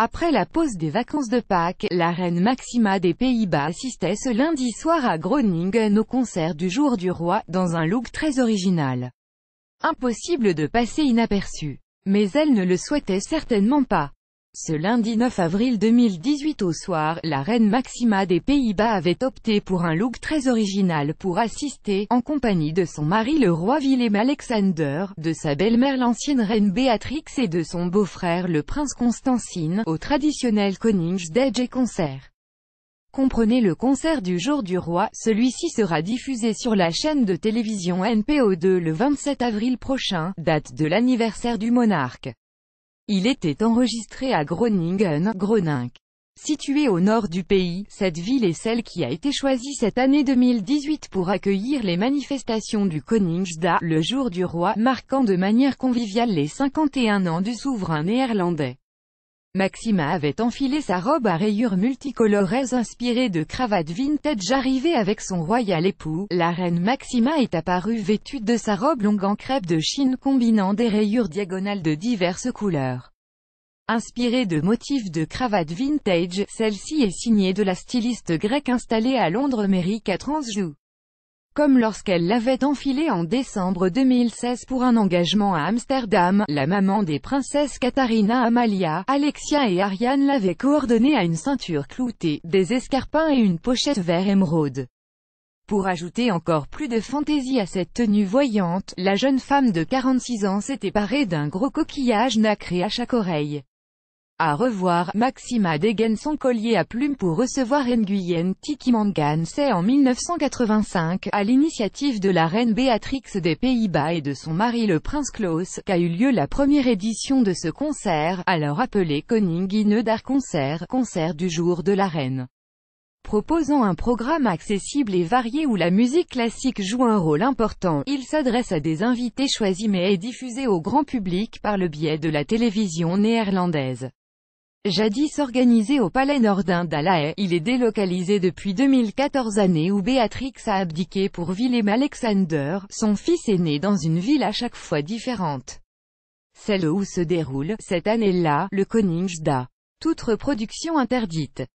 Après la pause des vacances de Pâques, la reine Maxima des Pays-Bas assistait ce lundi soir à Groningen au concert du Jour du Roi, dans un look très original. Impossible de passer inaperçu. Mais elle ne le souhaitait certainement pas. Ce lundi 9 avril 2018 au soir, la reine Maxima des Pays-Bas avait opté pour un look très original pour assister, en compagnie de son mari le roi Willem-Alexander, de sa belle-mère l'ancienne reine Béatrix et de son beau-frère le prince Constantijn, au traditionnel Koningsdag concert. Comprenez le concert du Jour du Roi, celui-ci sera diffusé sur la chaîne de télévision NPO2 le 27 avril prochain, date de l'anniversaire du monarque. Il était enregistré à Groningen, située au nord du pays. Cette ville est celle qui a été choisie cette année 2018 pour accueillir les manifestations du Koningsdag, le Jour du Roi, marquant de manière conviviale les 51 ans du souverain néerlandais. Maxima avait enfilé sa robe à rayures multicolorées inspirée de cravates vintage arrivée avec son royal époux. La reine Maxima est apparue vêtue de sa robe longue en crêpe de Chine combinant des rayures diagonales de diverses couleurs. Inspirée de motifs de cravates vintage, celle-ci est signée de la styliste grecque installée à Londres Merica Transjou. Comme lorsqu'elle l'avait enfilée en décembre 2016 pour un engagement à Amsterdam, la maman des princesses Katharina Amalia, Alexia et Ariane l'avait coordonnée à une ceinture cloutée, des escarpins et une pochette vert émeraude. Pour ajouter encore plus de fantaisie à cette tenue voyante, la jeune femme de 46 ans s'était parée d'un gros coquillage nacré à chaque oreille. À revoir, Maxima dégaine son collier à plumes pour recevoir Nguyen Tiki Manganse en 1985, à l'initiative de la reine Béatrix des Pays-Bas et de son mari le prince Klaus, qu'a eu lieu la première édition de ce concert, alors appelé Koninginnedag Concert, concert du jour de la reine. Proposant un programme accessible et varié où la musique classique joue un rôle important, il s'adresse à des invités choisis mais est diffusé au grand public par le biais de la télévision néerlandaise. Jadis organisé au Palais Nordin d'A La Haye, il est délocalisé depuis 2014, année où Béatrix a abdiqué pour Willem-Alexander, son fils aîné, dans une ville à chaque fois différente. Celle où se déroule, cette année-là, le Koningsdag. Toute reproduction interdite.